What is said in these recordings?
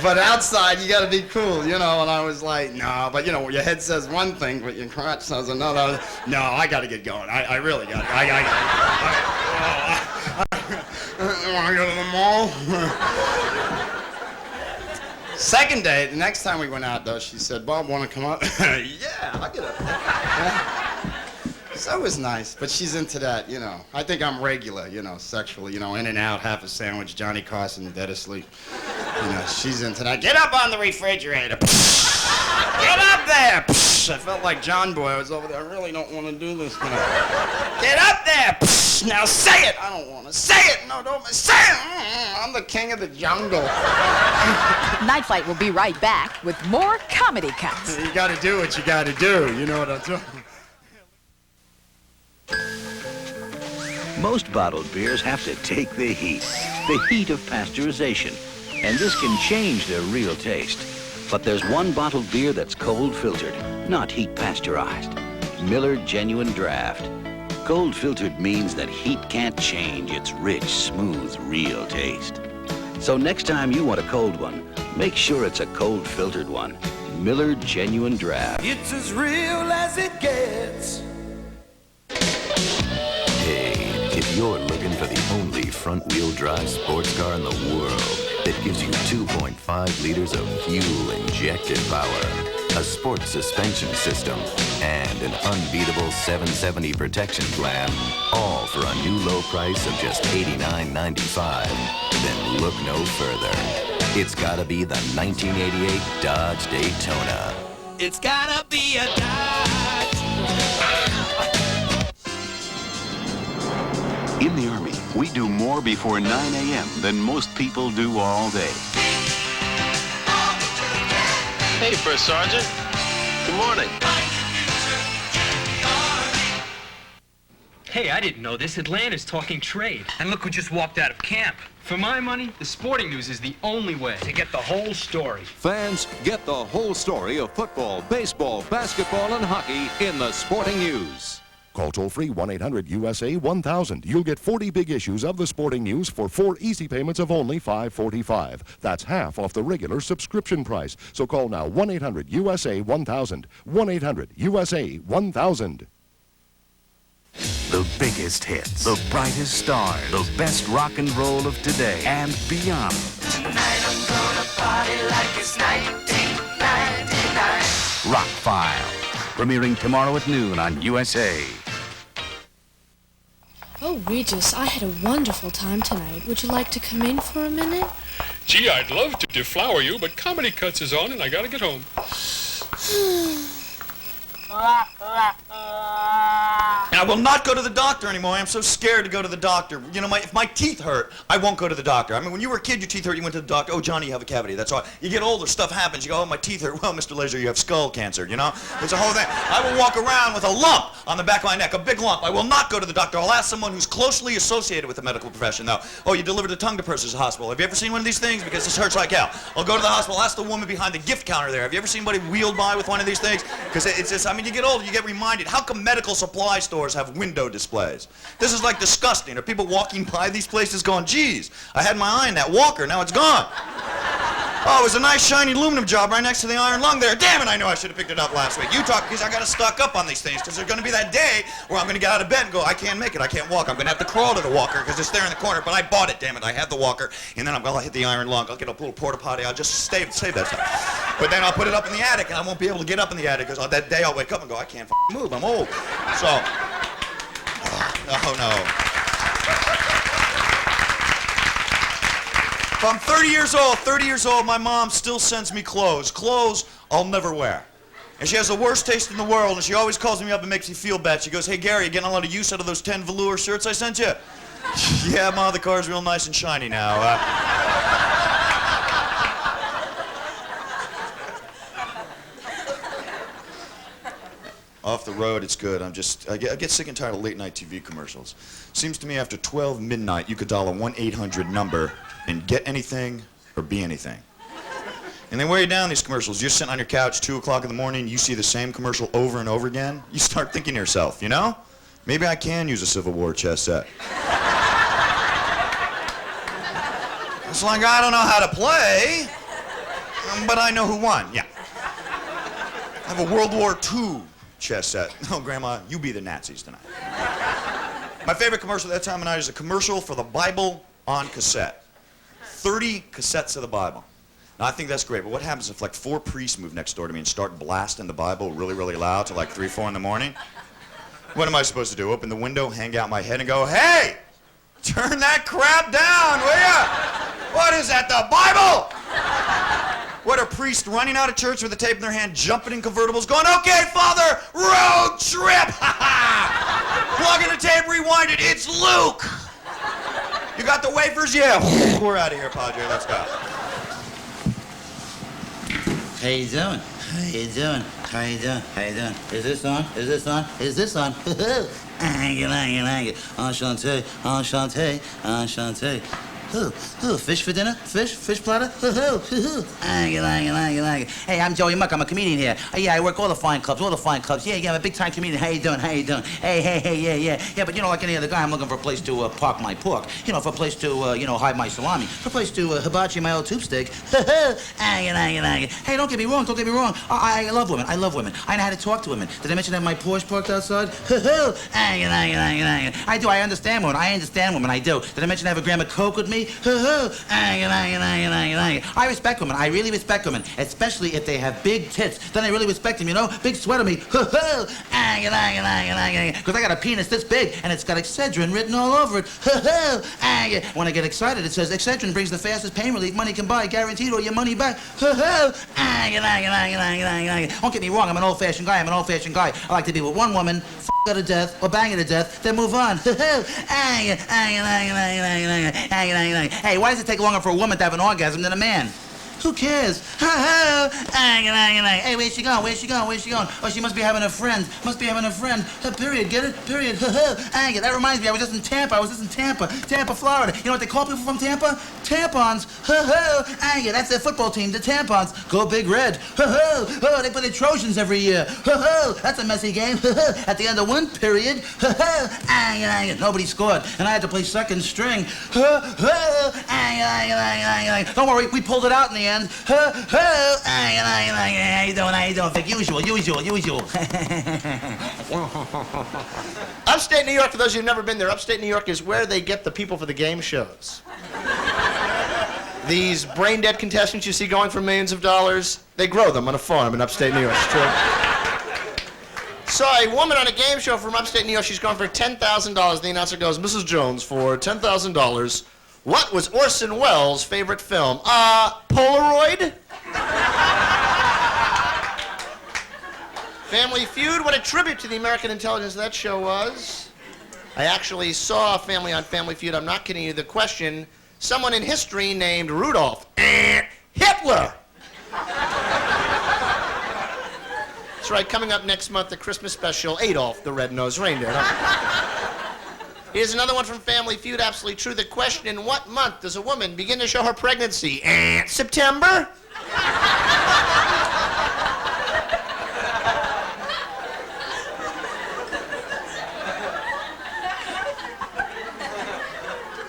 But outside, you got to be cool, you know. And I was like, no, but you know, your head says one thing, but your crotch says another. No, I got to get going. I really got to. I want to go to the mall. Second day, the next time we went out, though, she said, Bob, want to come up? Yeah, I'll get up. Yeah. So it was nice, but she's into that, you know. I think I'm regular, you know, sexually, you know, in and out, half a sandwich, Johnny Carson, dead asleep. You know, she's into that. Get up on the refrigerator. Get up there. I felt like John Boy. I was over there. I really don't want to do this. You know. Get up there. Now say it. I don't want to say it. No, don't say it. I'm the king of the jungle. Night Flight will be right back with more comedy cuts. You got to do what you got to do. You know what I'm doing. Most bottled beers have to take the heat of pasteurization, and this can change their real taste. But there's one bottled beer that's cold filtered, not heat pasteurized. Miller Genuine Draft. Cold filtered means that heat can't change its rich, smooth, real taste. So next time you want a cold one, make sure it's a cold filtered one. Miller Genuine Draft. It's as real as it gets. If you're looking for the only front-wheel drive sports car in the world that gives you 2.5 liters of fuel-injected power, a sports suspension system, and an unbeatable 770 protection plan, all for a new low price of just $89.95, then look no further. It's gotta be the 1988 Dodge Daytona. It's gotta be a Dodge. In the Army, we do more before 9 a.m. than most people do all day. Hey, First Sergeant. Good morning. Hey, I didn't know this. Atlanta's talking trade. And look who just walked out of camp. For my money, the Sporting News is the only way to get the whole story. Fans, get the whole story of football, baseball, basketball, and hockey in the Sporting News. Call toll-free 1-800-USA-1000. You'll get 40 big issues of the Sporting News for 4 easy payments of only $5.45. That's half off the regular subscription price. So call now 1-800-USA-1000. 1-800-USA-1000. The biggest hits, the brightest stars, the best rock and roll of today and beyond. Tonight I'm gonna party like it's 1999. Rock File, premiering tomorrow at noon on USA. Oh, Regis, I had a wonderful time tonight. Would you like to come in for a minute? Gee, I'd love to deflower you, but Comedy Cuts is on and I gotta get home. I will not go to the doctor anymore. I'm so scared to go to the doctor. You know, if my teeth hurt, I won't go to the doctor. I mean, when you were a kid, your teeth hurt, you went to the doctor. Oh, Johnny, you have a cavity. That's all. You get older, stuff happens. You go, oh, my teeth hurt. Well, Mr. Laser, you have skull cancer, you know? It's a whole thing. I will walk around with a lump on the back of my neck, a big lump. I will not go to the doctor. I'll ask someone who's closely associated with the medical profession, though. Oh, you delivered a tongue to persons at the hospital. Have you ever seen one of these things? Because this hurts like hell. I'll go to the hospital, ask the woman behind the gift counter there. Have you ever seen anybody wheeled by with one of these things? Because it's just, I mean, you get older, you get reminded. How come medical supply stores have window displays? This is like disgusting. Are people walking by these places going, geez, I had my eye on that walker, now it's gone. Oh, it was a nice shiny aluminum job right next to the iron lung there. Damn it, I know I should have picked it up last week. You talk, because I got to stock up on these things, because there's going to be that day where I'm going to get out of bed and go, I can't make it, I can't walk. I'm going to have to crawl to the walker because it's there in the corner, but I bought it, damn it. I had the walker, and then I'm going to hit the iron lung. I'll get a little porta potty. I'll just save that stuff. But then I'll put it up in the attic, and I won't be able to get up in the attic, because that day I'll wake up and go, I can't move, I'm old. So, oh no. If I'm 30 years old, my mom still sends me clothes I'll never wear. And she has the worst taste in the world, and she always calls me up and makes me feel bad. She goes, hey, Gary, you getting a lot of use out of those 10 velour shirts I sent you? Yeah, Ma, the car's real nice and shiny now. Off the road, it's good. I get sick and tired of late night TV commercials. Seems to me after 12 midnight, you could dial a 1-800 number and get anything or be anything. And they wear you down, these commercials. You're sitting on your couch, 2 o'clock in the morning, you see the same commercial over and over again. You start thinking to yourself, you know, maybe I can use a Civil War chess set. It's like, I don't know how to play. But I know who won, yeah. I have a World War II chess set. Oh, Grandma, you be the Nazis tonight. My favorite commercial at that time of night is a commercial for the Bible on cassette. 30 cassettes of the Bible. Now, I think that's great, but what happens if like 4 priests move next door to me and start blasting the Bible really, really loud till like 3, 4 in the morning? What am I supposed to do? Open the window, hang out my head and go, hey, turn that crap down, will ya? What is that, the Bible? What, are priests running out of church with a tape in their hand, jumping in convertibles, going, okay, Father, road trip! Plug in the tape, rewind it, it's Luke! You got the wafers? Yeah. We're out of here, Padre, let's go. How you doing? How you doing? How you doing? How you doing? Is this on? Is this on? Is this on? Enchanté, enchanté, enchanté. Fish for dinner? Fish platter? Hey, I'm Joey Muck. I'm a comedian here. Yeah, I work all the fine clubs. Yeah, I'm a big-time comedian. How you doing? Hey, yeah. But, like any other guy, I'm looking for a place to park my pork. For a place to, hide my salami. For a place to hibachi my old tube steak. Hey, don't get me wrong. I love women. I know how to talk to women. Did I mention that my Porsche parked outside? I do. I understand women. I do. Did I mention I have a gram of coke with me? I respect women. I really respect women, especially if they have big tits. Then I really respect them, Big sweater me. Because I got a penis this big, and it's got Excedrin written all over it. When I get excited, it says Excedrin brings the fastest pain relief money can buy, guaranteed all your money back. Don't get me wrong, I'm an old-fashioned guy. I like to be with one woman, her to death, or bang her to death, then move on. Hey, why does it take longer for a woman to have an orgasm than a man? Who cares? Hey, where's she going? Oh, she must be having a friend. Period, get it? Period. That reminds me, I was just in Tampa, Florida. You know what they call people from Tampa? Tampons. That's their football team, the Tampons. Go Big Red. They play the Trojans every year. That's a messy game. At the end of one period, nobody scored, and I had to play second string. Don't worry, we pulled it out in the end. How you doing? Vic? Usual. Upstate New York, for those of you who've never been there, upstate New York is where they get the people for the game shows. These brain-dead contestants you see going for millions of dollars, they grow them on a farm in upstate New York. It's true. Saw a woman on a game show from upstate New York. She's going for $10,000. The announcer goes, Mrs. Jones, for $10,000, what was Orson Welles' favorite film? Polaroid? Family Feud, what a tribute to the American intelligence that show was. I actually saw Family on Family Feud. I'm not kidding you. The question, someone in history named Rudolph Hitler. That's right, coming up next month, the Christmas special, Adolf the Red-Nosed Reindeer. Here's another one from Family Feud, absolutely true. The question, in what month does a woman begin to show her pregnancy? September?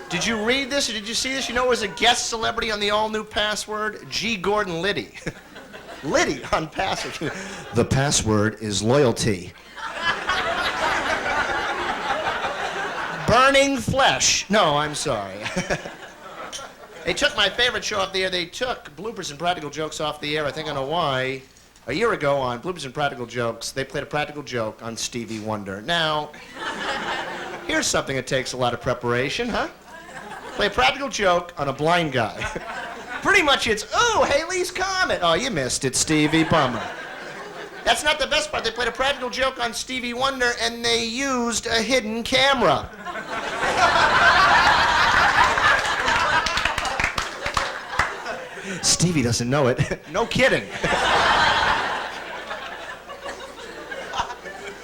Did you read this or did you see this? You know, it was a guest celebrity on the all-new Password, G. Gordon Liddy. Liddy on Password. The password is loyalty. Burning flesh. No, I'm sorry. They took my favorite show off the air. They took Bloopers and Practical Jokes off the air. I think I know why. A year ago on Bloopers and Practical Jokes, they played a practical joke on Stevie Wonder. Now, here's something that takes a lot of preparation, huh? Play a practical joke on a blind guy. Pretty much it's, oh, Haley's Comet. Oh, you missed it, Stevie. Bummer. That's not the best part. They played a practical joke on Stevie Wonder, and they used a hidden camera. Stevie doesn't know it. No kidding.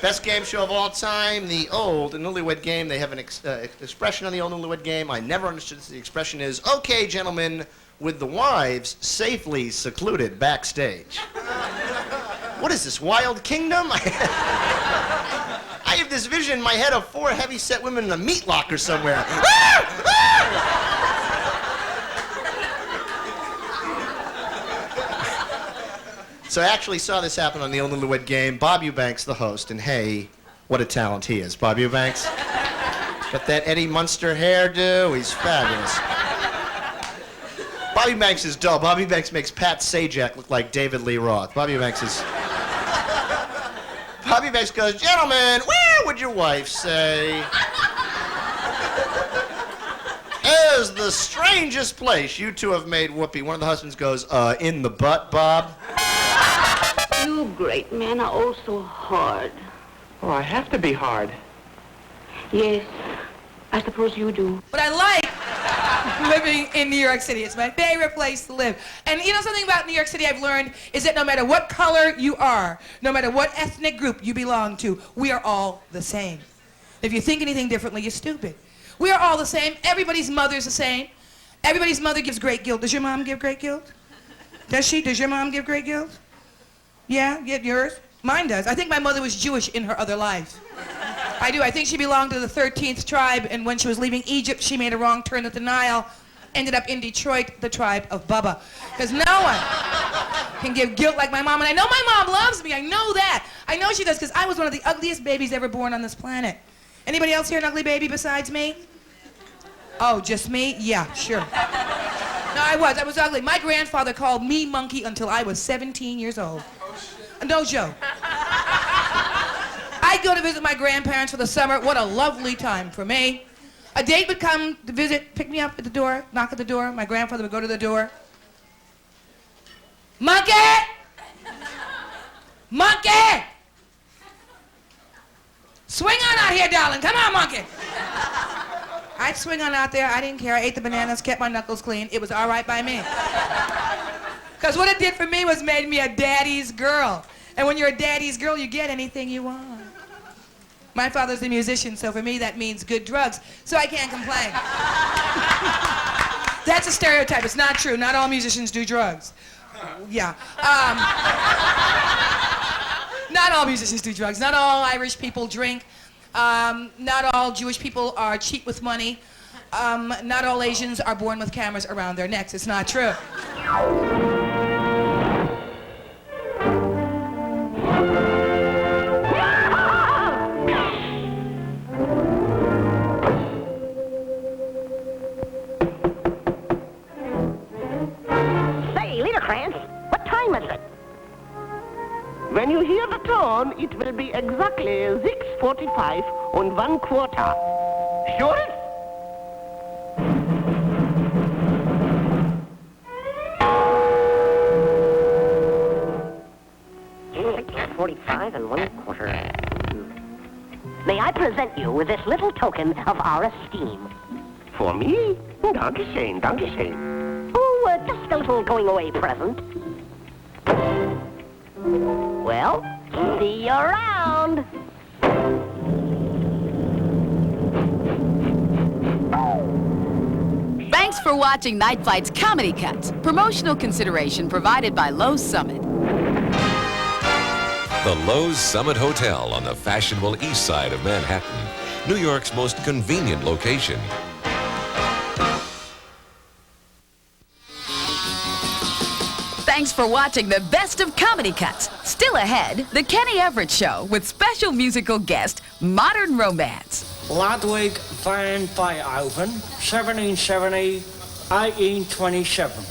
Best game show of all time, the old Newlywed Game. They have an expression on the old Newlywed Game. I never understood this. The expression is, okay, gentlemen, with the wives safely secluded backstage. What is this, Wild Kingdom? I have this vision in my head of 4 heavy-set women in a meat locker somewhere. So I actually saw this happen on the Old Newlywed Game. Bob Eubanks, the host, and hey, what a talent he is. Bob Eubanks. Got that Eddie Munster hairdo. He's fabulous. Bob Eubanks is dull. Bob Eubanks makes Pat Sajak look like David Lee Roth. Bob Eubanks is... Bob Eubanks goes, gentlemen, where would your wife say is the strangest place you two have made whoopee? One of the husbands goes, in the butt, Bob. You great men are all so hard. Oh, I have to be hard. Yes, I suppose you do. But I like living in New York City. It's my favorite place to live. And you know something about New York City I've learned is that no matter what color you are, no matter what ethnic group you belong to, we are all the same. If you think anything differently, you're stupid. We are all the same. Everybody's mother's the same. Everybody's mother gives great guilt. Does your mom give great guilt? Does she? Does your mom give great guilt? Yeah? Get yours? Mine does. I think my mother was Jewish in her other life. I do. I think she belonged to the 13th tribe, and when she was leaving Egypt, she made a wrong turn at the Nile, ended up in Detroit, the tribe of Bubba. Because no one can give guilt like my mom, and I know my mom loves me. I know that. I know she does, because I was one of the ugliest babies ever born on this planet. Anybody else here an ugly baby besides me? Oh, just me? Yeah, sure. No, I was ugly. My grandfather called me monkey until I was 17 years old. No joke. I'd go to visit my grandparents for the summer. What a lovely time for me. A date would come to visit, pick me up at the door, knock at the door. My grandfather would go to the door. Monkey! Monkey! Swing on out here, darling. Come on, monkey. I'd swing on out there. I didn't care. I ate the bananas, kept my knuckles clean. It was all right by me. Because what it did for me was made me a daddy's girl. And when you're a daddy's girl, you get anything you want. My father's a musician, so for me that means good drugs. So I can't complain. That's a stereotype. It's not true. Not all musicians do drugs. Yeah. Not all musicians do drugs. Not all Irish people drink. Not all Jewish people are cheap with money. Not all Asians are born with cameras around their necks. It's not true. Say, Liederkranz, what time is it? When you hear the tone, it will be exactly 6:45 and 1/4. Sure? 6:45 and 1/4. May I present you with this little token of our esteem? For me? Dankeschön, Dankeschön. Oh, just a little going-away present. Well, see you around. Thanks for watching Night Flight's Comedy Cuts. Promotional consideration provided by Lowe's Summit. The Lowe's Summit Hotel on the fashionable east side of Manhattan, New York's most convenient location. Thanks for watching the best of Comedy Cuts. Still ahead, The Kenny Everett Show with special musical guest, Modern Romance. Ludwig van Beethoven, 1770, 1827.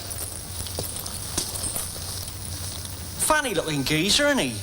Funny looking geezer, isn't he?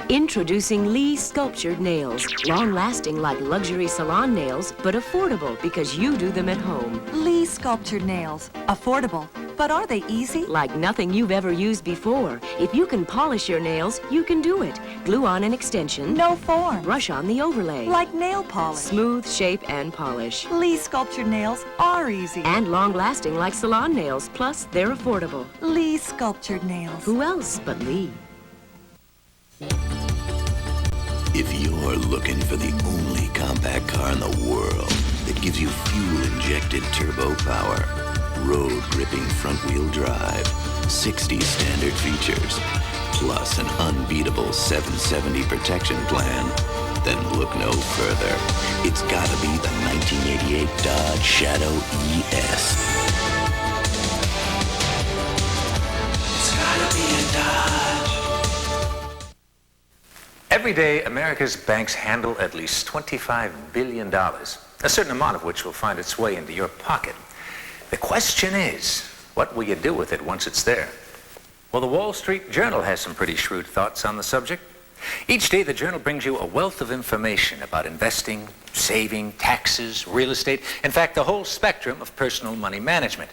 Introducing Lee Sculptured Nails. Long-lasting like luxury salon nails, but affordable because you do them at home. Lee Sculptured Nails. Affordable. But are they easy? Like nothing you've ever used before. If you can polish your nails, you can do it. Glue on an extension. No form. Brush on the overlay. Like nail polish. Smooth shape and polish. Lee Sculptured Nails are easy. And long-lasting like salon nails. Plus, they're affordable. Lee Sculptured Nails. Who else but Lee? If you're looking for the only compact car in the world that gives you fuel-injected turbo power, road-gripping front-wheel drive, 60 standard features, plus an unbeatable 770 protection plan, then look no further. It's gotta be the 1988 Dodge Shadow ES. Every day, America's banks handle at least $25 billion, a certain amount of which will find its way into your pocket. The question is, what will you do with it once it's there? Well, the Wall Street Journal has some pretty shrewd thoughts on the subject. Each day, the Journal brings you a wealth of information about investing, saving, taxes, real estate, in fact, the whole spectrum of personal money management,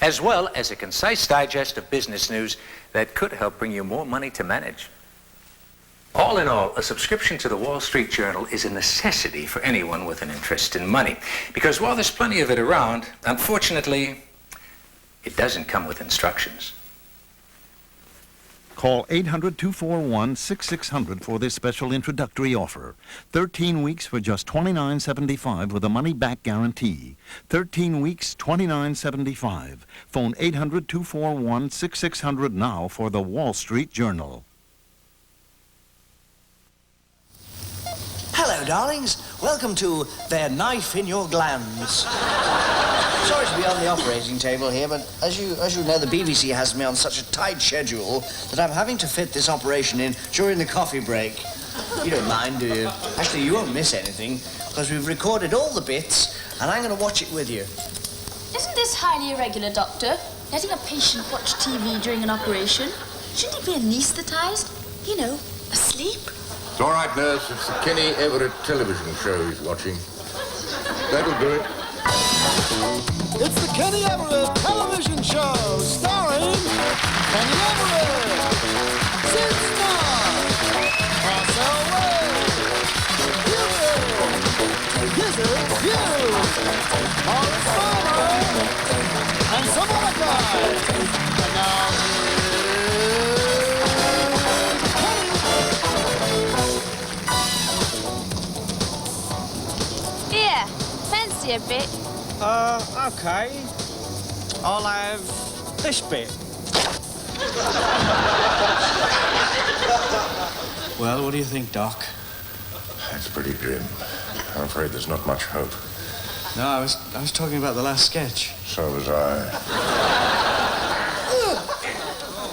as well as a concise digest of business news that could help bring you more money to manage. All in all, a subscription to the Wall Street Journal is a necessity for anyone with an interest in money, because while there's plenty of it around, unfortunately, it doesn't come with instructions. Call 800-241-6600 for this special introductory offer. 13 weeks for just $29.75 with a money-back guarantee. 13 weeks, $29.75. Phone 800-241-6600 now for the Wall Street Journal. Hello, darlings. Welcome to Their Knife in Your Glands. Sorry to be on the operating table here, but as you know, the BBC has me on such a tight schedule that I'm having to fit this operation in during the coffee break. You don't mind, do you? Actually, you won't miss anything, because we've recorded all the bits, and I'm going to watch it with you. Isn't this highly irregular, Doctor? Letting a patient watch TV during an operation? Shouldn't he be anaesthetized? You know, asleep? It's all right, nurse. It's the Kenny Everett television show he's watching. That'll do it. It's the Kenny Everett television show, starring Kenny Everett, Sid Starr, Marcel Wade, Gizzard Hughes, Morris Farmer, and some other guys. And now Here, fancy a bit? Okay. I'll have this bit. Well, what do you think, Doc? That's pretty grim. I'm afraid there's not much hope. No, I was talking about the last sketch. So was I.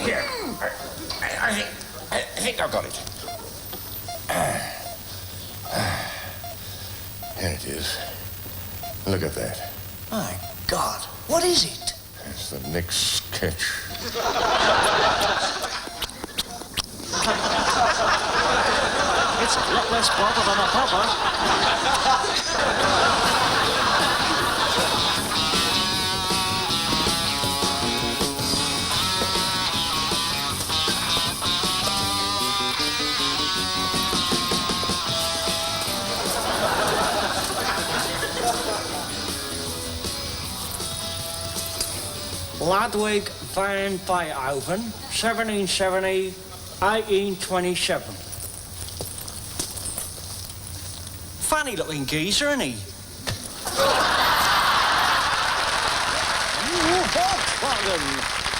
Here. I think I've got it. Here it is. Look at that. My God, what is it? It's the next sketch. It's a lot less bother than a popper. Ludwig van Beethoven, 1770, 1827. Funny looking geezer, isn't he? New Volkswagen,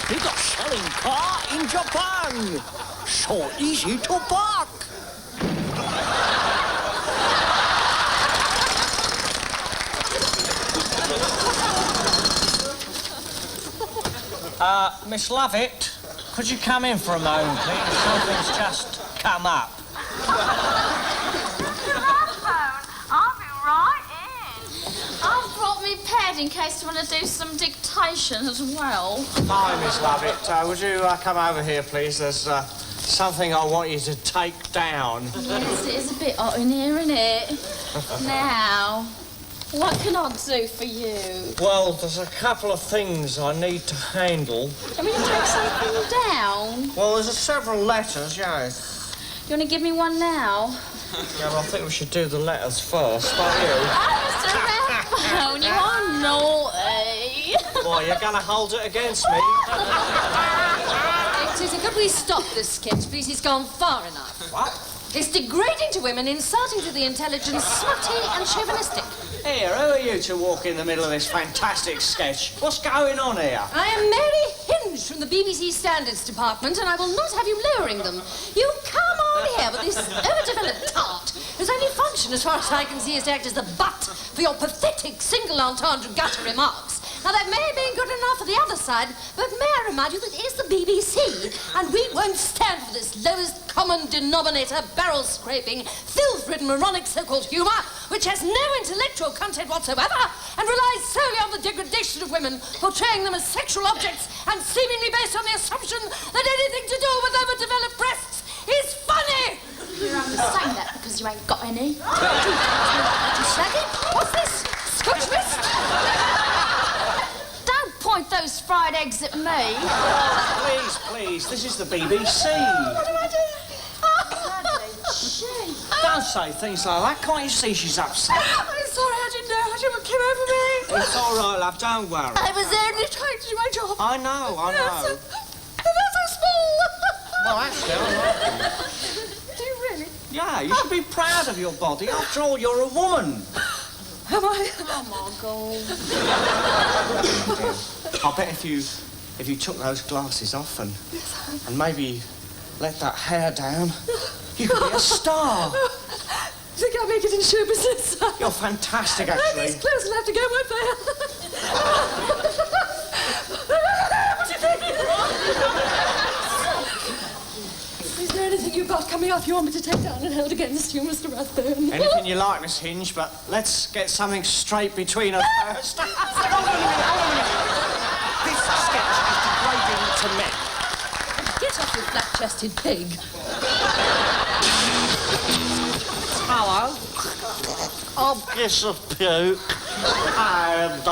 biggest selling car in Japan. So easy to park. Miss Lovett, could you come in for a moment, please? Something's just come up. I'll be right in. I've brought me pad in case you want to do some dictation as well. Hi, Miss Lovett. Would you come over here, please? There's something I want you to take down. Yes, it is a bit hot in here, isn't it? Now, what can I do for you? Well, there's a couple of things I need to handle. Can we take something down? Well, there's several letters, yes. You want to give me one now? Yeah, but I think we should do the letters first, don't you? Oh, Mr. Rathbone, you are naughty. Boy, you're going to hold it against me. Susan, could we stop this sketch, please? It's gone far enough. What? It's degrading to women, insulting to the intelligence, smutty and chauvinistic. Here, who are you to walk in the middle of this fantastic sketch? What's going on here? I am Mary Hinge from the BBC Standards Department, and I will not have you lowering them. You come on here with this overdeveloped tart, whose only function, as far as I can see, is to act as the butt for your pathetic single entendre gutter remarks. Now, that may have been good enough for the other side, but may I remind you that it is the BBC, and we won't stand for this lowest common denominator, barrel-scraping, filth-ridden, moronic so-called humour, which has no intellectual content whatsoever and relies solely on the degradation of women, portraying them as sexual objects and seemingly based on the assumption that anything to do with overdeveloped breasts is funny! You're only saying that because you ain't got any. Shaggy, what's this? Scotch mist? Don't point those fried eggs at me. Please, please, this is the BBC. What do I do? Don't say things like that. Can't you see she's upset? I'm sorry, I didn't know. I didn't came over me. It's all right, love. Don't worry. I was only trying to do my job. I know, I know. They're so small. Well, actually, I like them. Do you really? Yeah, you should be proud of your body. After all, you're a woman. Am I? Oh, my God. I bet if you took those glasses off and maybe let that hair down, you could be a star. Think I'll make it in show business? You're fantastic, actually. These clothes will have to go, won't they? What do you think? Is there anything you've got coming up you want me to take down and hold against you, Mr. Rathbone? Anything you like, Miss Hinge, but let's get something straight between us first. This sketch is degrading to men. Get off, you flat-chested pig. Hello. I'm Kiss of Puke, and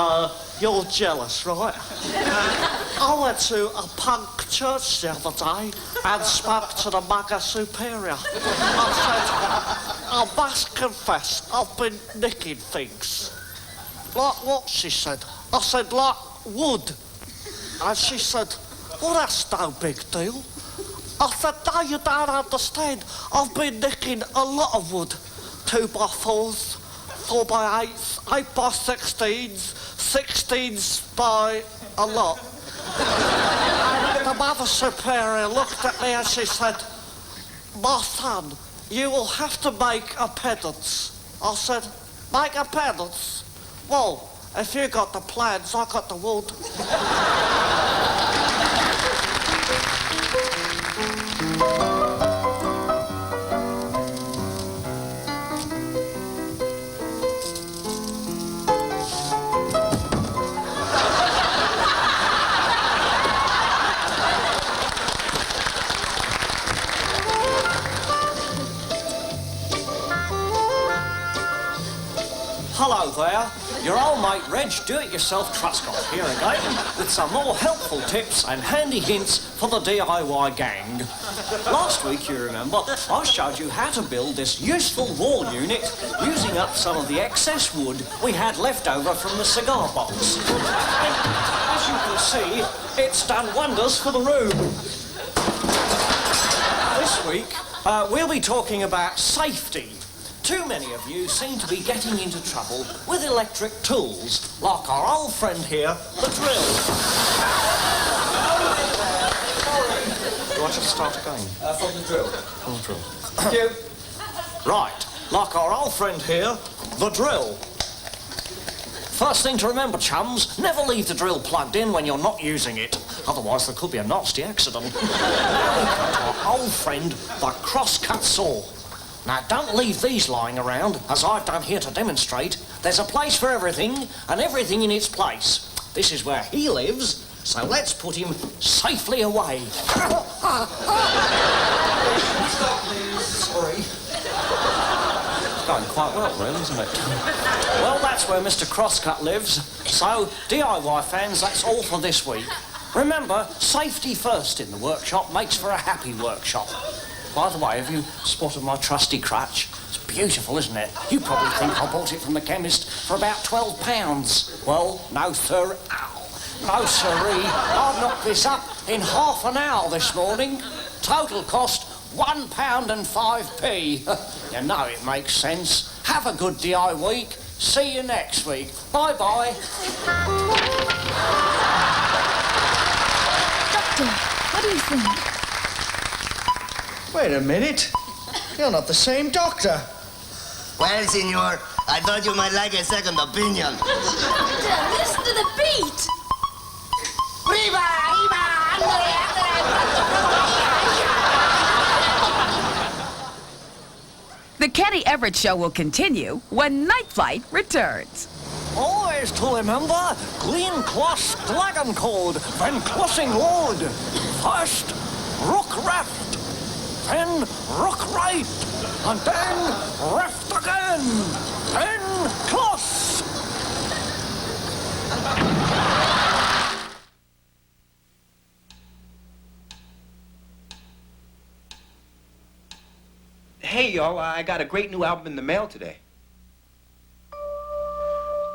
you're jealous, right? I went to a punk church the other day and spoke to the Mother Superior. I said, I must confess, I've been nicking things. Like what, she said? I said, like wood. And she said, well, that's no big deal. I said, no, you don't understand. I've been nicking a lot of wood. 2x4s, 4x8s, 8x16s, 16s by a lot. And the Mother Superior looked at me and she said, my son, you will have to make a penance. I said, make a penance? Well, if you got the plans, I got the wood. Hello there, your old mate Reg Do-It-Yourself Truscott here again with some more helpful tips and handy hints for the DIY gang. Last week, you remember, I showed you how to build this useful wall unit using up some of the excess wood we had left over from the cigar box. And as you can see, it's done wonders for the room. This week, we'll be talking about safety. Too many of you seem to be getting into trouble with electric tools, like our old friend here, the drill. Do you want to start again? From the drill. From the drill. Thank you. Right, like our old friend here, the drill. First thing to remember, chums, never leave the drill plugged in when you're not using it. Otherwise, there could be a nasty accident. Our old friend, the cross-cut saw. Now, don't leave these lying around, as I've done here to demonstrate. There's a place for everything, and everything in its place. This is where he lives, so let's put him safely away. Sorry. It's going quite well, really, isn't it? Well, that's where Mr. Crosscut lives. So, DIY fans, that's all for this week. Remember, safety first in the workshop makes for a happy workshop. By the way, have you spotted my trusty crutch? It's beautiful, isn't it? You probably think I bought it from the chemist for about £12. Well, no, sir. Ow. No, sirree. I knocked this up in half an hour this morning. Total cost £1.05. You know it makes sense. Have a good DI week. See you next week. Bye-bye. Doctor, what do you think? Wait a minute. You're not the same doctor. Well, senor, I thought you might like a second opinion. Doctor, listen to the beat. Viva, viva, The Kenny Everett Show will continue when Night Flight returns. Always to remember, green cross dragon code, when crossing road. First, rook left, then rook right, and then left again, then cross. Hey, y'all, I got a great new album in the mail today.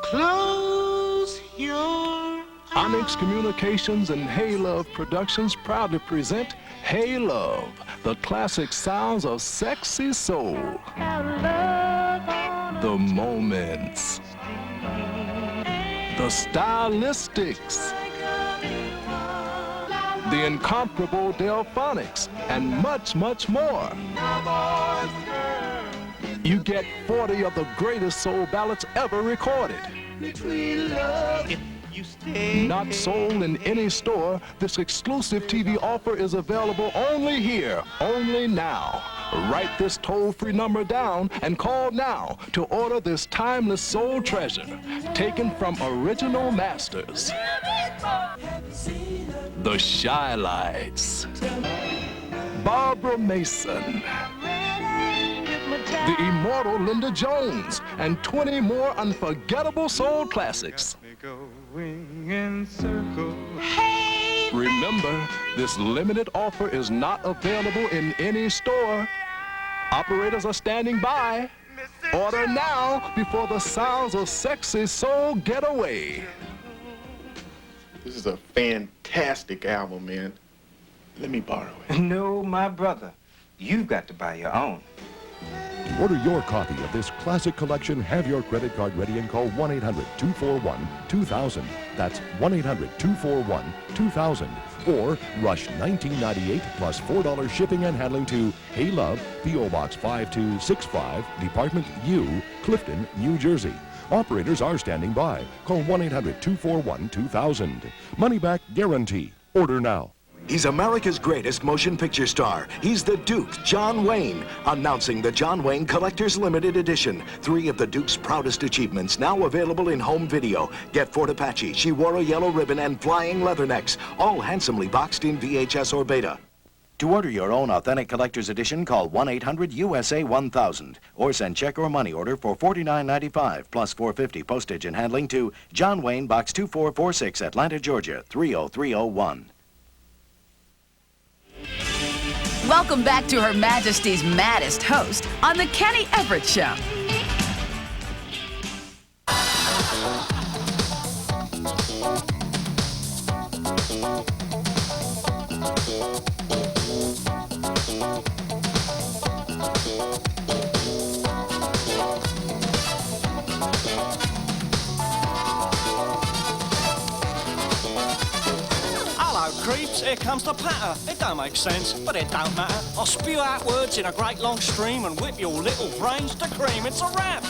Close your Onyx Communications and Hey Love Productions proudly present Hey Love, the classic sounds of sexy soul. The moments. The stylistics. The incomparable Delphonics, and much, much more. You get 40 of the greatest soul ballads ever recorded. Not sold in any store, this exclusive TV offer is available only here, only now. Write this toll-free number down and call now to order this timeless soul treasure, taken from original masters. The Shy Lights, Barbara Mason, the immortal Linda Jones, and 20 more unforgettable soul classics. Remember, this limited offer is not available in any store. Operators are standing by. Order now before the sounds of sexy soul get away. This is a fantastic album, man. Let me borrow it. No, my brother. You've got to buy your own. To order your copy of this classic collection, have your credit card ready and call 1-800-241-2000. That's 1-800-241-2000. Or rush $19.98 plus $4 shipping and handling to Hey Love, P.O. Box 5265, Department U, Clifton, New Jersey. Operators are standing by. Call 1-800-241-2000. Money back guarantee. Order now. He's America's greatest motion picture star. He's the Duke, John Wayne, announcing the John Wayne Collector's Limited Edition. 3 of the Duke's proudest achievements now available in home video. Get Fort Apache, She Wore a Yellow Ribbon, and Flying Leathernecks, all handsomely boxed in VHS or Beta. To order your own authentic collector's edition, call 1-800-USA-1000 or send check or money order for $49.95 plus $4.50 postage and handling to John Wayne, Box 2446, Atlanta, Georgia, 30301. Welcome back to Her Majesty's Maddest Host on The Kenny Everett Show. Creeps, here comes the patter. It don't make sense, but it don't matter. I'll spew out words in a great long stream and whip your little brains to cream. It's a rap.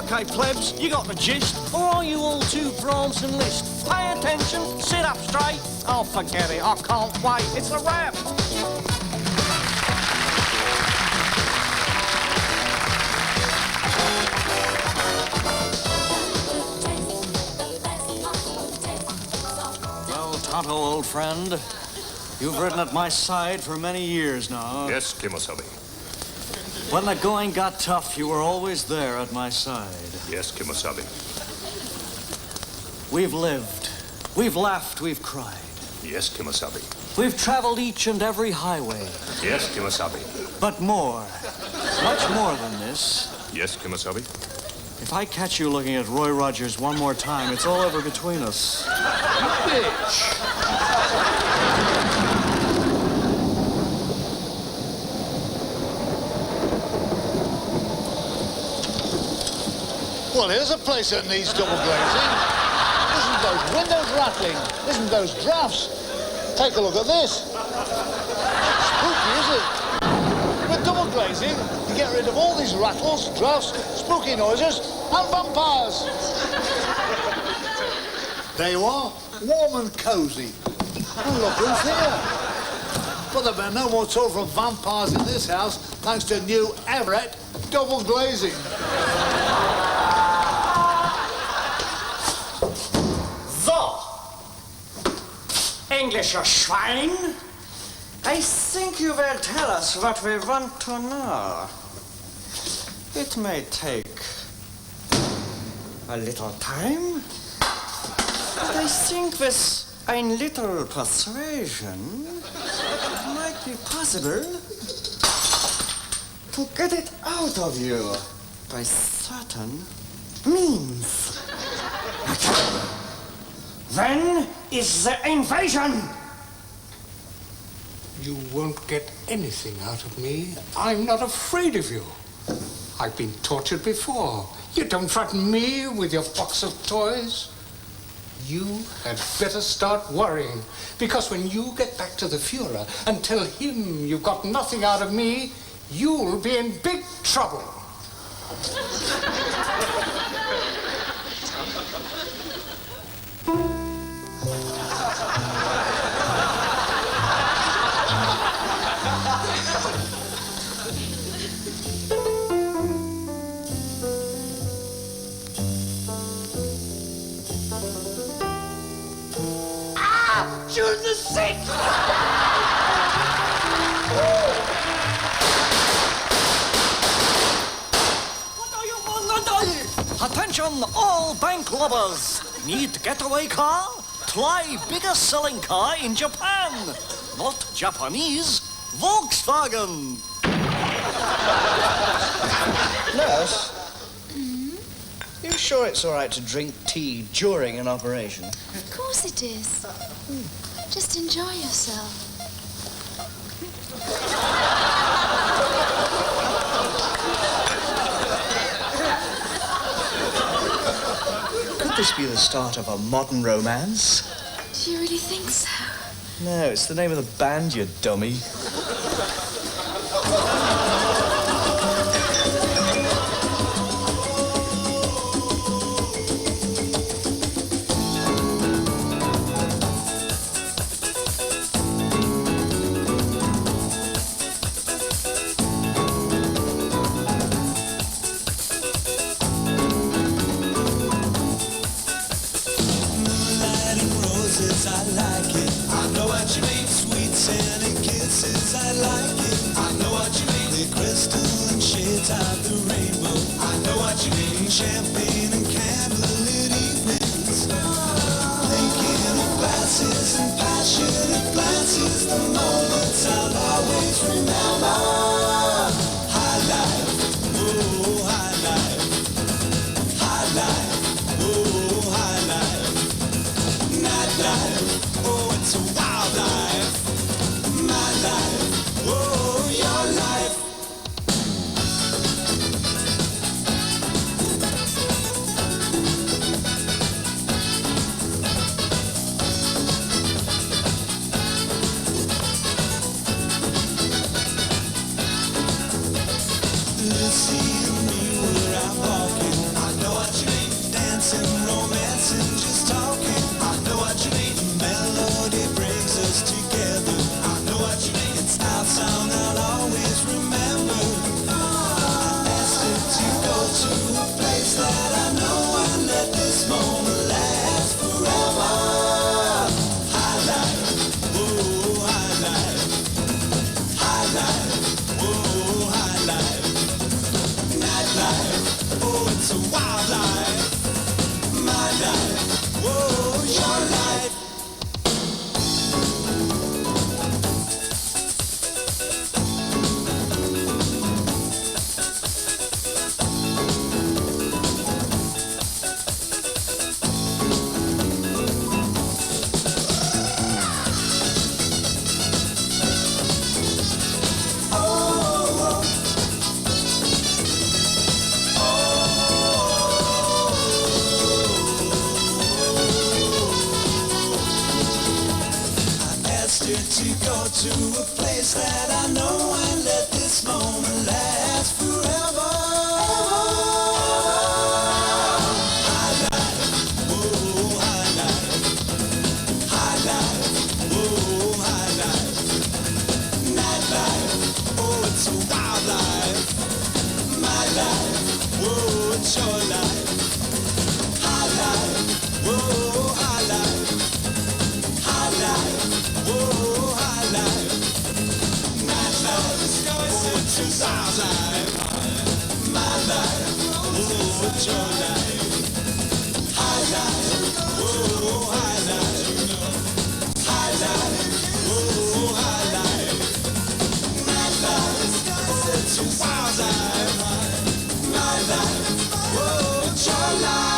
Okay, plebs, you got the gist? Or are you all too bronze and list? Pay attention, sit up straight. Oh, forget it, I can't wait. It's a rap. Tonto, old friend, you've ridden at my side for many years now. Yes, Kimosabe. When the going got tough, you were always there at my side. Yes, Kimosabe. We've lived, we've laughed, we've cried. Yes, Kimosabe. We've traveled each and every highway. Yes, Kimosabe. But more, much more than this. Yes, Kimosabe. If I catch you looking at Roy Rogers one more time, it's all over between us. Bitch! Well, here's a place that needs double glazing. Listen to those windows rattling. Listen to those drafts. Take a look at this. Spooky, is it? With double glazing, you get rid of all these rattles, drafts, spooky noises, and vampires. There you are, warm and cosy. And look who's here. But there'll be no more talk from vampires in this house, thanks to new Everett double glazing. So, English Schwein, I think you will tell us what we want to know. It may take a little time, but I think with a little persuasion, it might be possible to get it out of you by certain means. When is the invasion? You won't get anything out of me. I'm not afraid of you. I've been tortured before. You don't threaten me with your box of toys. You had better start worrying, because when you get back to the Fuhrer and tell him you've got nothing out of me, you'll be in big trouble. June the 6th! What are you want to do? Attention, all bank robbers! Need getaway car? Try biggest selling car in Japan. Not Japanese, Volkswagen. Nurse? You sure it's all right to drink tea during an operation? Of course it is. Just enjoy yourself. Could this be the start of a modern romance? Do you really think so? No, it's the name of the band, you dummy. yesterday to go to a place that I know and let this moment last forever. High life, whoa, high life. High life, whoa, high life. Night life, oh, it's a wild life. My life, whoa, it's your life. High life, whoa, high life. High life, whoa, high life. Night life, oh, it's your life. My life, whoa, it's your life. High life, whoa, high life. High life, whoa, high life. Night life, oh, it's your life. My life, whoa, it's your life.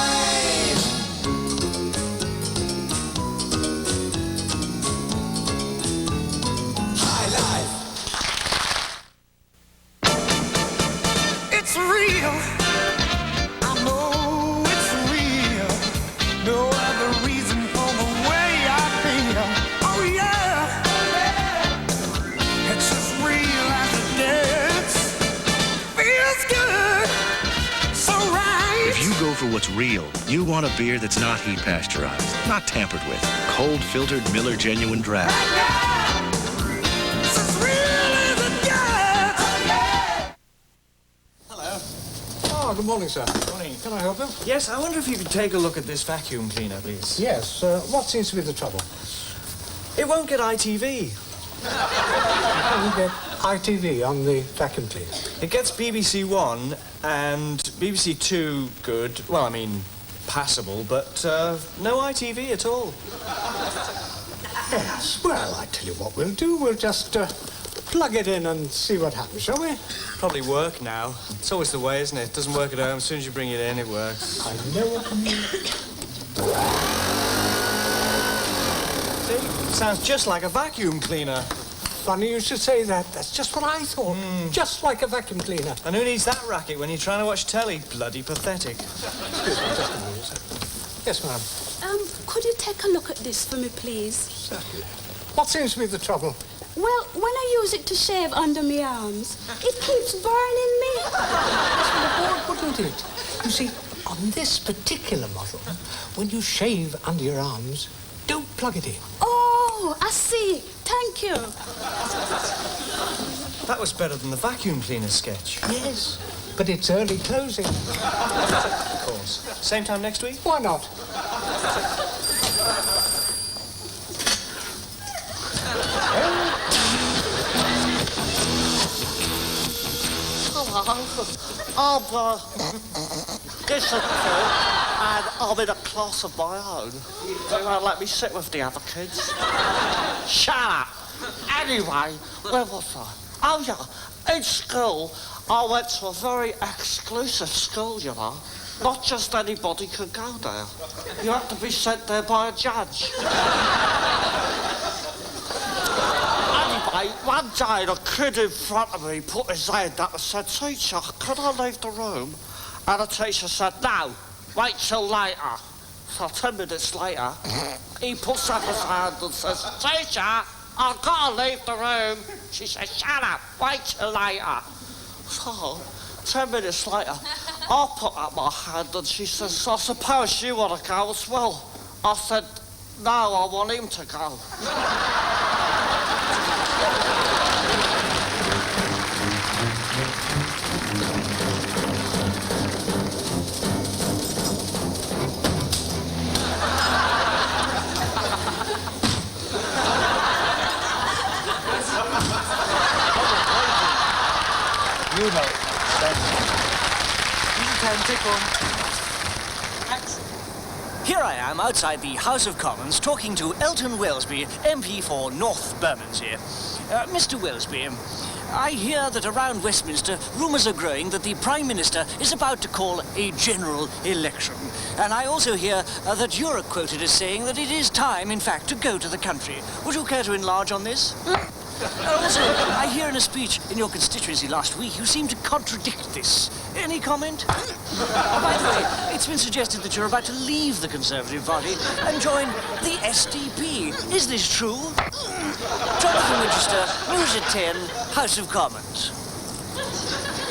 It's real. I know it's real. No other reason for the way I feel. Oh yeah. It's as real as it gets. Feels good. So right. If you go for what's real, you want a beer that's not heat pasteurized, not tampered with. Cold filtered Miller Genuine Draft. It's as real as it gets. Hello. Oh, good morning, sir. Morning. Can I help you? Yes, I wonder if you could take a look at this vacuum cleaner, please. Yes. What seems to be the trouble? It won't get ITV. You get ITV on the vacuum cleaner. It gets BBC One and BBC Two good. Well, I mean, passable, but no ITV at all. Yes. Well, I tell you what we'll do. We'll just plug it in and see what happens, shall we? Probably work now. It's always the way, isn't it? It doesn't work at home. As soon as you bring it in, it works. I know what you mean. See? Sounds just like a vacuum cleaner. Funny you should say that. That's just what I thought. Just like a vacuum cleaner. And who needs that racket when you're trying to watch telly? Bloody pathetic. Excuse me, just a moment, sir. Yes, ma'am. Could you take a look at this for me, please? Certainly. What seems to be the trouble? Well, when I use it to shave under my arms, it keeps burning me. That's what the board wouldn't it? You see, on this particular model, when you shave under your arms, don't plug it in. Oh, I see. Thank you. That was better than the vacuum cleaner sketch. Yes, but it's early closing. Of course. Same time next week? Why not? Hello. This is true, and I'm in a class of my own. They won't let me sit with the other kids. Shut up. Anyway, where was I? Oh, yeah. In school, I went to a very exclusive school, you know. Not just anybody could go there. You have to be sent there by a judge. Anyway, one day the kid in front of me put his hand up and said, "Teacher, can I leave the room?" And the teacher said, "No, wait till later." So 10 minutes later, he puts up his hand and says, "Teacher, I've got to leave the room." She said, "Shut up, wait till later." So 10 minutes later, I put up my hand and she says, "I suppose you want to go as well." I said, "No, I want him to go." You know. Here I am outside the House of Commons talking to Elton Wellesby, MP for North Bermondsey. Mr. Wellesby, I hear that around Westminster rumours are growing that the Prime Minister is about to call a general election. And I also hear that you're quoted as saying that it is time, in fact, to go to the country. Would you care to enlarge on this? Also, I hear in a speech in your constituency last week you seem to contradict this. Any comment? By the way, it's been suggested that you're about to leave the Conservative Party and join the SDP. Is this true? Jonathan Winchester, News at 10, House of Commons.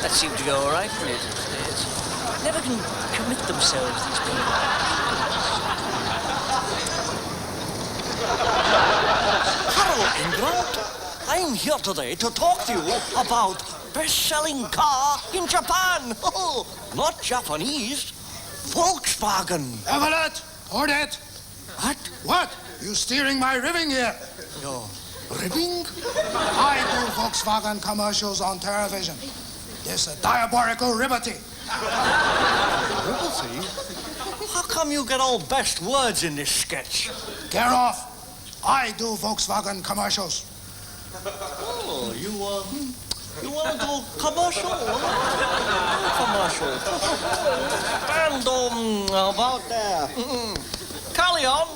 That seemed to go all right, didn't it? Never can commit themselves, these people. Hello, England. I'm here today to talk to you about best-selling car in Japan. Oh, not Japanese. Volkswagen. Everett, hold it. What? What? You steering my ribbing here? No. Ribbing? I do Volkswagen commercials on television. There's a diabolical liberty. Liberty? How come you get all best words in this sketch? Get off. I do Volkswagen commercials. Oh, you want to do commercial? Commercial. And, about there. Carry on.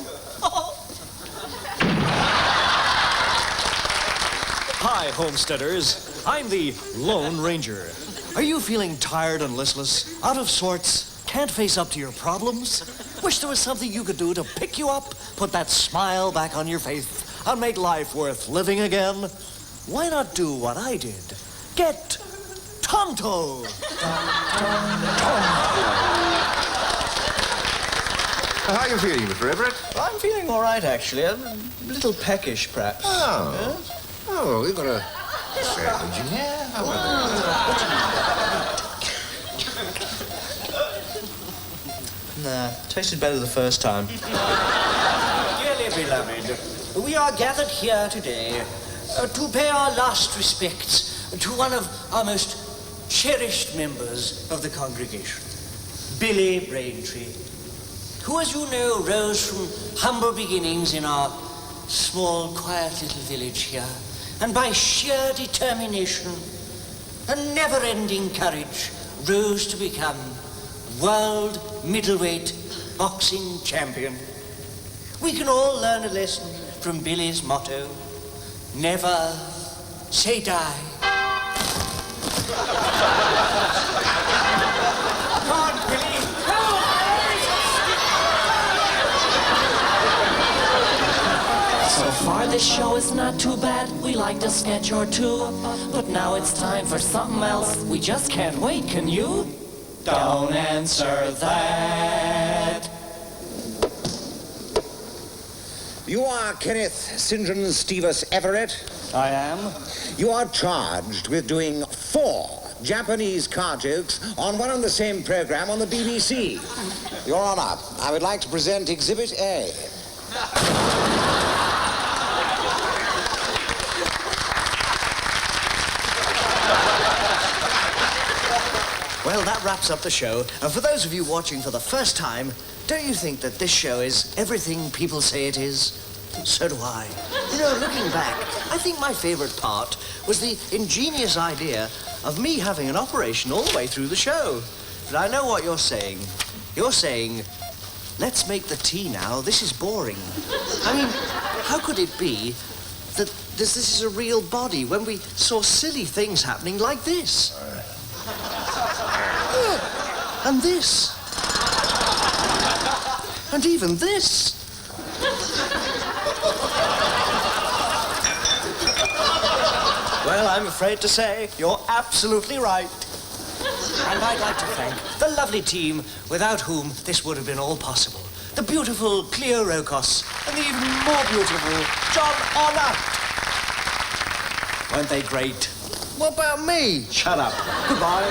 Hi, homesteaders. I'm the Lone Ranger. Are you feeling tired and listless, out of sorts, can't face up to your problems? Wish there was something you could do to pick you up, put that smile back on your face, and make life worth living again? Why not do what I did? Get Tonto! How are you feeling, Mr. Everett? I'm feeling all right, actually. I'm a little peckish, perhaps. Oh. Yes? Oh, we've got a sandwich in here. How about Nah, tasted better the first time. Dearly beloved, we are gathered here today to pay our last respects to one of our most cherished members of the congregation, Billy Braintree, who, as you know, rose from humble beginnings in our small, quiet little village here, and by sheer determination and never-ending courage rose to become world middleweight boxing champion. We can all learn a lesson from Billy's motto, never say die. Come on, Billy. So far this show is not too bad, we liked a sketch or two, but now it's time for something else, we just can't wait, can you? Don't answer that. You are Kenneth St. John Stevens Everett? I am. You are charged with doing 4 Japanese car jokes on one and the same program on the BBC. Your Honor, I would like to present Exhibit A. Well, that wraps up the show. And for those of you watching for the first time, don't you think that this show is everything people say it is? So do I. You know, looking back, I think my favorite part was the ingenious idea of me having an operation all the way through the show. But I know what you're saying. You're saying, let's make the tea now. This is boring. I mean, how could it be that this is a real body when we saw silly things happening like this? And this. And even this. Well, I'm afraid to say you're absolutely right. And I'd like to thank the lovely team without whom this would have been all possible. The beautiful Cleo Rokos and the even more beautiful John Arnott. Weren't they great? What about me? Shut up. Goodbye.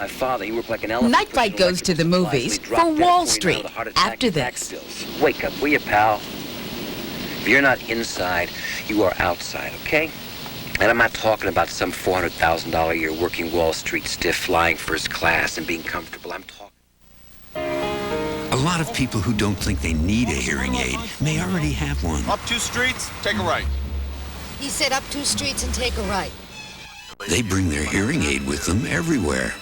My father, he worked like an elephant. Night Flight goes to the movies for Wall Street after this. Wake up, will you, pal? If you're not inside, you are outside, okay? And I'm not talking about some $400,000 a year working Wall Street stiff, flying first class and being comfortable. I'm talking... A lot of people who don't think they need a hearing aid may already have one. Up 2 streets, take a right. He said up 2 streets and take a right. They bring their hearing aid with them everywhere.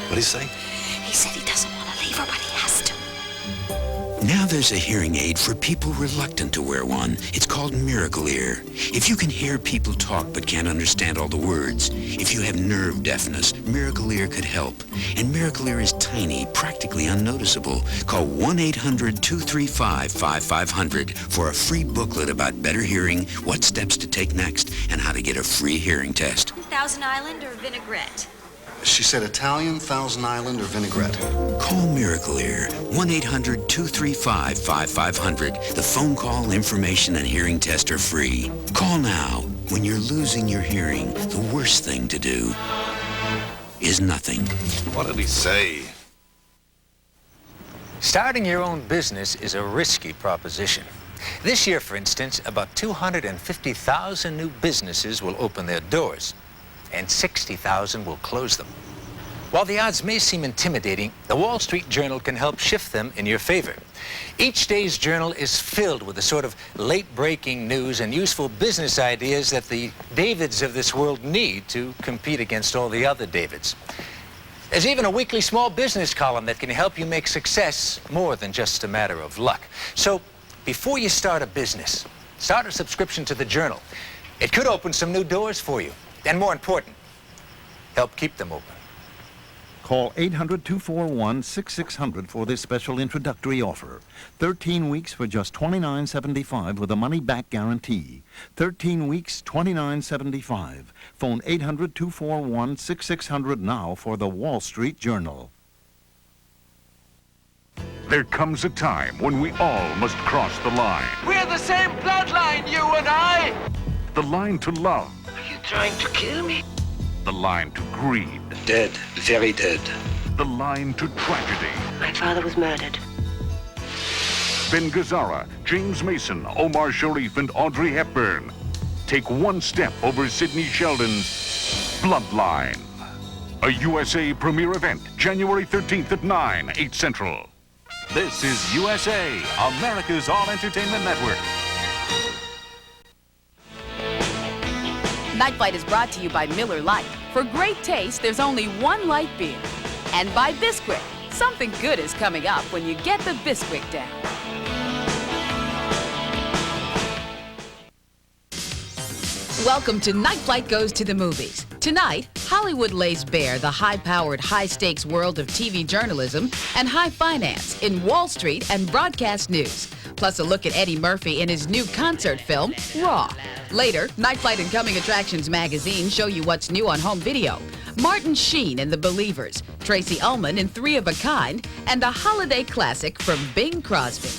What'd he say? He said he doesn't want to leave her, but he has to. Now there's a hearing aid for people reluctant to wear one. It's called Miracle Ear. If you can hear people talk but can't understand all the words, if you have nerve deafness, Miracle Ear could help. And Miracle Ear is tiny, practically unnoticeable. Call 1-800-235-5500 for a free booklet about better hearing, what steps to take next, and how to get a free hearing test. Thousand Island or vinaigrette? She said Italian, Thousand Island, or vinaigrette. Call Miracle Ear, 1-800-235-5500. The phone call, information, and hearing test are free. Call now. When you're losing your hearing, the worst thing to do is nothing. What did he say? Starting your own business is a risky proposition. This year, for instance, about 250,000 new businesses will open their doors, and 60,000 will close them. While the odds may seem intimidating, the Wall Street Journal can help shift them in your favor. Each day's journal is filled with the sort of late-breaking news and useful business ideas that the Davids of this world need to compete against all the other Davids. There's even a weekly small business column that can help you make success more than just a matter of luck. So, before you start a business, start a subscription to the Journal. It could open some new doors for you. And more important, help keep them open. Call 800-241-6600 for this special introductory offer. 13 weeks for just $29.75 with a money-back guarantee. 13 weeks, $29.75. Phone 800-241-6600 now for the Wall Street Journal. There comes a time when we all must cross the line. We're the same bloodline, you and I! The line to love. Trying to kill me? The line to greed. Dead, very dead. The line to tragedy. My father was murdered. Ben Gazzara, James Mason, Omar Sharif, and Audrey Hepburn take one step over Sidney Sheldon's Bloodline. A USA premiere event, January 13th at 9, 8 Central. This is USA, America's all-entertainment network. Night Flight is brought to you by Miller Lite. For great taste, there's only one light beer. And by Bisquick. Something good is coming up when you get the Bisquick down. Welcome to Night Flight Goes to the Movies. Tonight, Hollywood lays bare the high-powered, high-stakes world of TV journalism and high finance in Wall Street and broadcast news. Plus a look at Eddie Murphy in his new concert film, Raw. Later, Night Flight and Coming Attractions magazine show you what's new on home video. Martin Sheen in The Believers, Tracy Ullman in 3 of a Kind, and a holiday classic from Bing Crosby.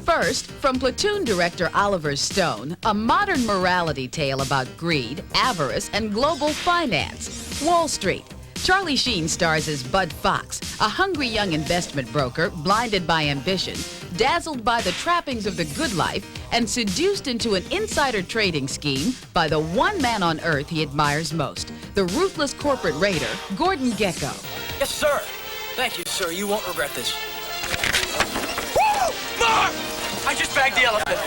First, from Platoon director Oliver Stone, a modern morality tale about greed, avarice, and global finance. Wall Street. Charlie Sheen stars as Bud Fox, a hungry young investment broker blinded by ambition, dazzled by the trappings of the good life, and seduced into an insider trading scheme by the one man on earth he admires most, the ruthless corporate raider, Gordon Gekko. Yes, sir. Thank you, sir. You won't regret this. Woo! Marv! I just bagged the elephant.